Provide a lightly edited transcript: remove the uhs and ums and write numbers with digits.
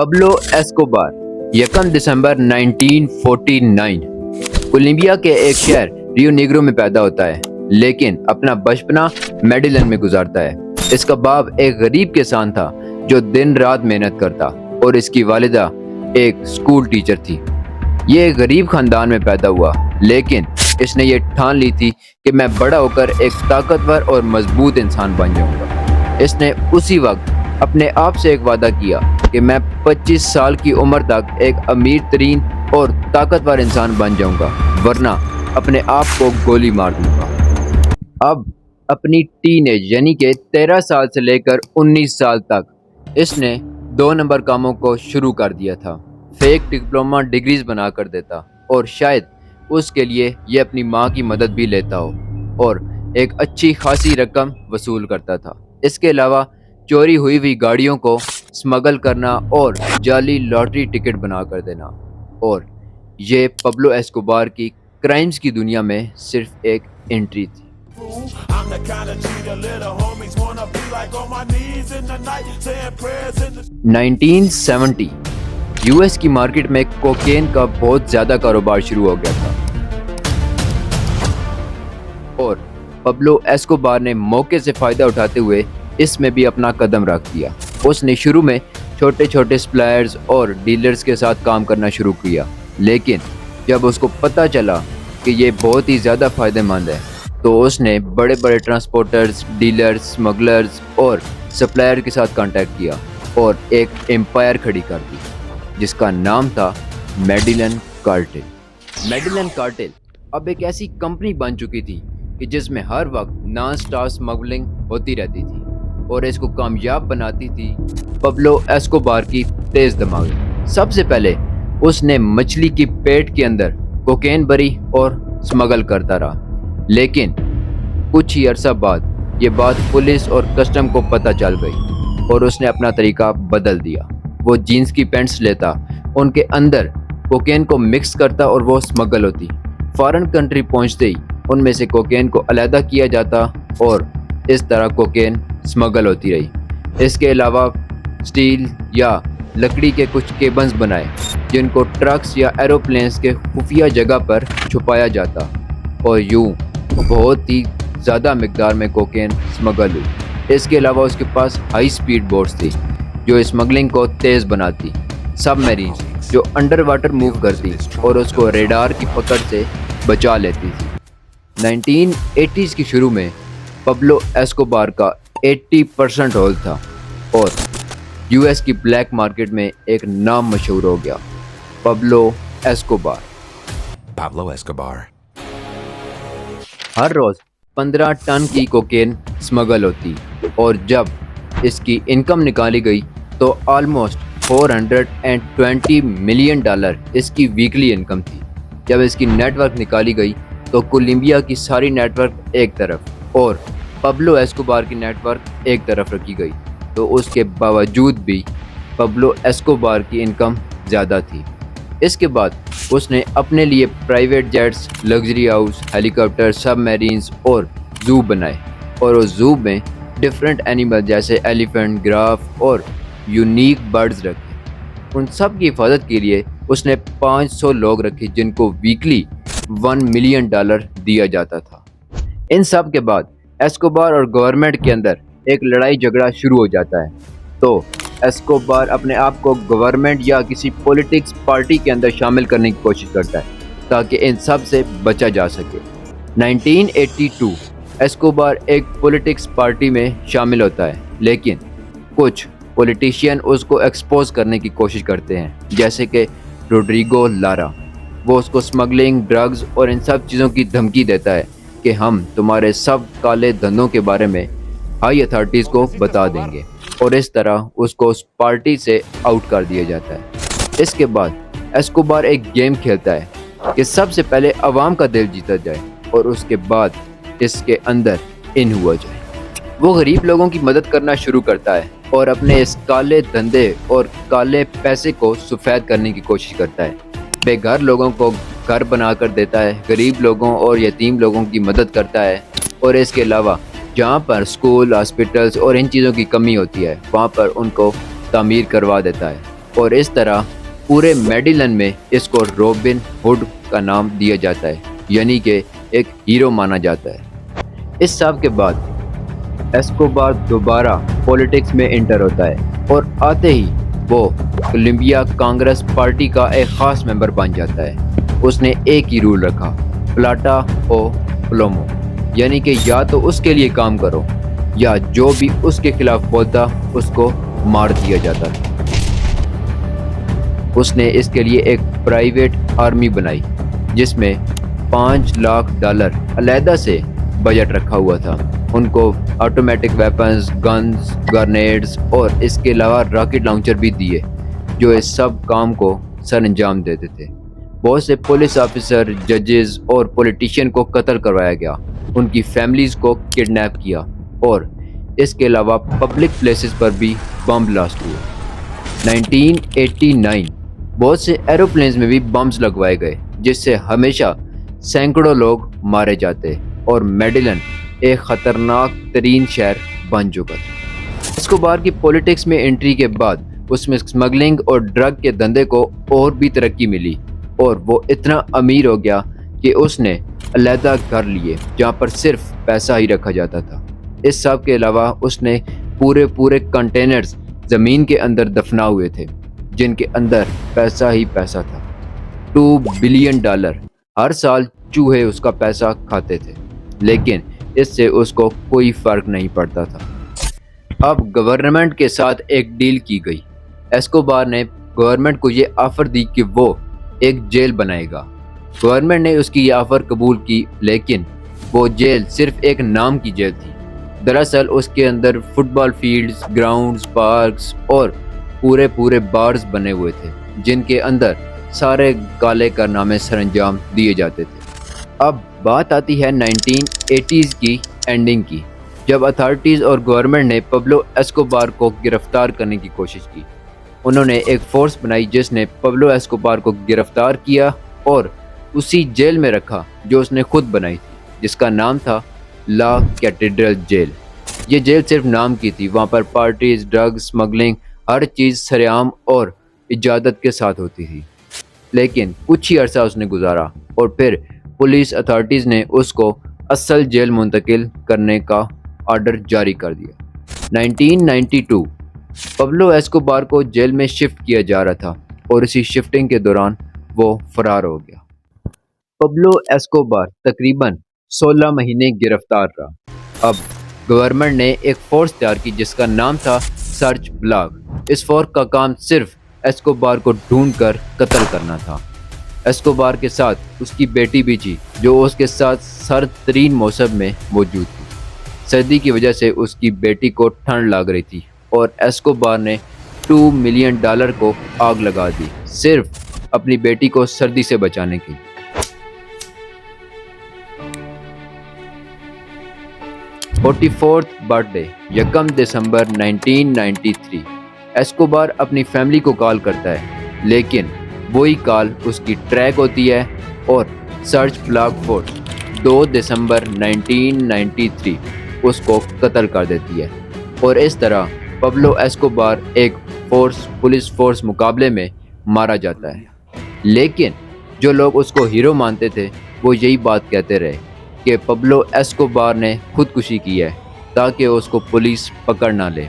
Pablo Escobar 1 دسمبر 1949 Colombia کے ایک شہر ریو نیگرو میں پیدا ہوتا ہے، لیکن اپنا بچپنا میڈیلن میں گزارتا ہے۔ اس کا باپ ایک غریب کسان تھا جو دن رات محنت کرتا، اور اس کی والدہ ایک اسکول ٹیچر تھی۔ یہ ایک غریب خاندان میں پیدا ہوا، لیکن اس نے یہ ٹھان لی تھی کہ میں بڑا ہو کر ایک طاقتور اور مضبوط انسان بن جاؤں گا۔ اس نے اسی وقت اپنے آپ سے ایک وعدہ کیا کہ میں 25 سال کی عمر تک ایک امیر ترین اور طاقتور انسان بن جاؤں گا، ورنہ اپنے آپ کو گولی مار دوں گا۔ اب اپنی ٹین ایج یعنی کہ 13 سال سے لے کر 19 سال تک اس نے 2 نمبر کاموں کو شروع کر دیا تھا، فیک ڈپلومہ ڈگریز بنا کر دیتا، اور شاید اس کے لیے یہ اپنی ماں کی مدد بھی لیتا ہو اور ایک اچھی خاصی رقم وصول کرتا تھا۔ اس کے علاوہ چوری ہوئی گاڑیوں کو سمگل کرنا اور جعلی لاٹری ٹکٹ بنا کر دینا، اور یہ پبلو ایسکوبار کی کرائمز کی دنیا میں صرف ایک انٹری تھی۔ 1970 یو ایس کی مارکیٹ میں کوکین کا بہت زیادہ کاروبار شروع ہو گیا تھا، اور پبلو ایسکوبار نے موقع سے فائدہ اٹھاتے ہوئے اس میں بھی اپنا قدم رکھ دیا۔ اس نے شروع میں چھوٹے چھوٹے سپلائرز اور ڈیلرز کے ساتھ کام کرنا شروع کیا، لیکن جب اس کو پتہ چلا کہ یہ بہت ہی زیادہ فائدہ مند ہے تو اس نے بڑے بڑے ٹرانسپورٹرز، ڈیلرز، اسمگلرز اور سپلائر کے ساتھ کانٹیکٹ کیا اور ایک امپائر کھڑی کر دی جس کا نام تھا میڈیلن کارٹل۔ میڈیلن کارٹل اب ایک ایسی کمپنی بن چکی تھی کہ جس میں ہر وقت نان سٹاپ اسمگلنگ ہوتی رہتی تھی، اور اس کو کامیاب بناتی تھی پبلو ایسکوبار کی تیز دماغی۔ سب سے پہلے اس نے مچھلی کی پیٹ کے اندر کوکین بری اور اسمگل کرتا رہا، لیکن کچھ ہی عرصہ بعد یہ بات پولیس اور کسٹم کو پتہ چل گئی اور اس نے اپنا طریقہ بدل دیا۔ وہ جینز کی پینٹس لیتا، ان کے اندر کوکین کو مکس کرتا اور وہ اسمگل ہوتی۔ فارن کنٹری پہنچتے ہی ان میں سے کوکین کو علیحدہ کیا جاتا اور اس طرح کوکین اسمگل ہوتی رہی۔ اس کے علاوہ سٹیل یا لکڑی کے کچھ کیبنز بنائے جن کو ٹرکس یا ایروپلینز کے خفیہ جگہ پر چھپایا جاتا، اور یوں بہت ہی زیادہ مقدار میں کوکین اسمگل ہوئی۔ اس کے علاوہ اس کے پاس ہائی سپیڈ بوٹس تھی جو اسمگلنگ کو تیز بناتی، سب میرینز جو انڈر واٹر موو کرتی اور اس کو ریڈار کی پکڑ سے بچا لیتی تھی۔ 1980s کی شروع میں پبلو ایسکوبار کا 80% ہولڈ تھا اور یو ایس کی بلیک مارکیٹ میں ایک نام مشہور ہو گیا، پبلو ایسکوبار۔ ہر روز 15 ٹن کی کوکین اسمگل ہوتی، اور جب اس کی انکم نکالی گئی تو آلموسٹ $420 ملین اس کی ویکلی انکم تھی۔ جب اس کی نیٹ ورک نکالی گئی تو کولمبیا کی ساری نیٹ ورک ایک طرف اور پبلو ایسکوبار کی نیٹ ورک ایک طرف رکھی گئی، تو اس کے باوجود بھی پبلو ایسکوبار کی انکم زیادہ تھی۔ اس کے بعد اس نے اپنے لیے پرائیویٹ جیٹس، لگژری ہاؤس، ہیلی کاپٹر، سب میرینز اور زو بنائے، اور اس زو میں ڈفرینٹ اینیمل جیسے ایلیفینٹ، گراف اور یونیک برڈز رکھے۔ ان سب کی حفاظت کے لیے اس نے 500 لوگ رکھے جن کو ویکلی $1 ملین دیا جاتا تھا۔ ان سب کے بعد ایسکوبار اور گورنمنٹ کے اندر ایک لڑائی جھگڑا شروع ہو جاتا ہے، تو ایسکوبار اپنے آپ کو گورنمنٹ یا کسی پولیٹکس پارٹی کے اندر شامل کرنے کی کوشش کرتا ہے تاکہ ان سب سے بچا جا سکے۔ 1982 ایسکوبار ایک پولیٹکس پارٹی میں شامل ہوتا ہے، لیکن کچھ پولیٹیشین اس کو ایکسپوز کرنے کی کوشش کرتے ہیں، جیسے کہ روڈریگو لارا۔ وہ اس کو اسمگلنگ، ڈرگز اور ان سب چیزوں کی دھمکی دیتا ہے کہ ہم تمہارے سب کالے دھندوں کے بارے میں ہائی اتھارٹیز کو بتا دیں گے، اور اس طرح اس کو اس پارٹی سے آؤٹ کر دیا جاتا ہے۔ اس کے بعد ایسکوبار ایک گیم کھیلتا ہے کہ سب سے پہلے عوام کا دل جیتا جائے اور اس کے بعد اس کے اندر ان ہوا جائے۔ وہ غریب لوگوں کی مدد کرنا شروع کرتا ہے اور اپنے اس کالے دھندے اور کالے پیسے کو سفید کرنے کی کوشش کرتا ہے۔ بے گھر لوگوں کو گھر بنا کر دیتا ہے، غریب لوگوں اور یتیم لوگوں کی مدد کرتا ہے، اور اس کے علاوہ جہاں پر اسکول، ہاسپٹلز اور ان چیزوں کی کمی ہوتی ہے وہاں پر ان کو تعمیر کروا دیتا ہے۔ اور اس طرح پورے میڈیلن میں اس کو رابن ہوڈ کا نام دیا جاتا ہے، یعنی کہ ایک ہیرو مانا جاتا ہے۔ اس سب کے بعد ایسکوبار دوبارہ پولیٹکس میں انٹر ہوتا ہے اور آتے ہی وہ کولمبیا کانگریس پارٹی کا ایک خاص ممبر بن جاتا ہے۔ اس نے ایک ہی رول رکھا، پلاٹا او پلومو، یعنی کہ یا تو اس کے لیے کام کرو یا جو بھی اس کے خلاف بولتا اس کو مار دیا جاتا تھا۔ اس نے اس کے لیے ایک پرائیویٹ آرمی بنائی جس میں $5 لاکھ علیحدہ سے بجٹ رکھا ہوا تھا۔ ان کو آٹومیٹک ویپنز، گنز، گرنیڈز اور اس کے علاوہ راکٹ لانچر بھی دیے جو اس سب کام کو سر انجام دیتے تھے۔ بہت سے پولیس آفیسر، ججز اور پولیٹیشین کو قتل کروایا گیا، ان کی فیملیز کو کڈنیپ کیا اور اس کے علاوہ پبلک پلیسز پر بھی بم بلاسٹ ہوئے۔ 1989 بہت سے ایروپلینز میں بھی بمز لگوائے گئے جس سے ہمیشہ سینکڑوں لوگ مارے جاتے اور میڈیلن ایک خطرناک ترین شہر بن چکا تھا۔ ایسکوبار کی پولیٹکس میں انٹری کے بعد اس میں اسمگلنگ اور ڈرگ کے دھندے کو اور بھی ترقی ملی اور وہ اتنا امیر ہو گیا کہ اس نے علیحدہ گھر لیے جہاں پر صرف پیسہ ہی رکھا جاتا تھا۔ اس سب کے علاوہ اس نے پورے کنٹینرز زمین کے اندر دفنا ہوئے تھے جن کے اندر پیسہ ہی پیسہ تھا۔ $2 بلین ہر سال چوہے اس کا پیسہ کھاتے تھے، لیکن اس سے اس کو کوئی فرق نہیں پڑتا تھا۔ اب گورنمنٹ کے ساتھ ایک ڈیل کی گئی۔ ایسکوبار نے گورنمنٹ کو یہ آفر دی کہ وہ ایک جیل بنائے گا۔ گورنمنٹ نے اس کی یہ آفر قبول کی، لیکن وہ جیل صرف ایک نام کی جیل تھی۔ دراصل اس کے اندر فٹ بال فیلڈز، گراؤنڈز، پارکس اور پورے بارز بنے ہوئے تھے جن کے اندر سارے کالے کارنامے سر انجام دیے جاتے تھے۔ اب بات آتی ہے 1980s کی اینڈنگ کی، جب اتھارٹیز اور گورنمنٹ نے پبلو ایسکوبار کو گرفتار کرنے کی کوشش کی۔ انہوں نے ایک فورس بنائی جس نے پبلو ایسکوبار کو گرفتار کیا اور اسی جیل میں رکھا جو اس نے خود بنائی تھی، جس کا نام تھا لا کیٹیڈرل جیل۔ یہ جیل صرف نام کی تھی، وہاں پر پارٹیز، ڈرگ، اسمگلنگ، ہر چیز سرعام اور اجازت کے ساتھ ہوتی تھی۔ لیکن کچھ ہی عرصہ اس نے گزارا اور پھر پولیس اتھارٹیز نے اس کو اصل جیل منتقل کرنے کا آرڈر جاری کر دیا۔ 1992 پبلو ایسکوبار کو جیل میں شفٹ کیا جا رہا تھا اور اسی شفٹنگ کے دوران وہ فرار ہو گیا۔ پبلو ایسکوبار تقریباً 16 مہینے گرفتار رہا۔ اب گورنمنٹ نے ایک فورس تیار کی جس کا نام تھا سرچ بلاگ۔ اس فورس کا کام صرف ایسکوبار کو ڈھونڈ کر قتل کرنا تھا۔ ایسکوبار کے ساتھ اس کی بیٹی بھی تھی جو اس کے ساتھ سرد ترین موسم میں موجود تھی۔ سردی کی وجہ سے اس کی بیٹی کو ٹھنڈ لگ رہی تھی اور ایسکوبار نے $2 ملین کو آگ لگا دی صرف اپنی بیٹی کو سردی سے بچانے کے لیے۔ 44th برتھ ڈے 1 دسمبر 1993 ایسکوبار اپنی فیملی کو کال کرتا ہے، لیکن وہی کال اس کی ٹریک ہوتی ہے اور سرچ بلاگ فورس 2 دسمبر 1993 اس کو قتل کر دیتی ہے اور اس طرح پبلو ایسکوبار ایک پولیس فورس مقابلے میں مارا جاتا ہے۔ لیکن جو لوگ اس کو ہیرو مانتے تھے وہ یہی بات کہتے رہے کہ پبلو ایسکوبار نے خودکشی کی ہے تاکہ اس کو پولیس پکڑ نہ لے۔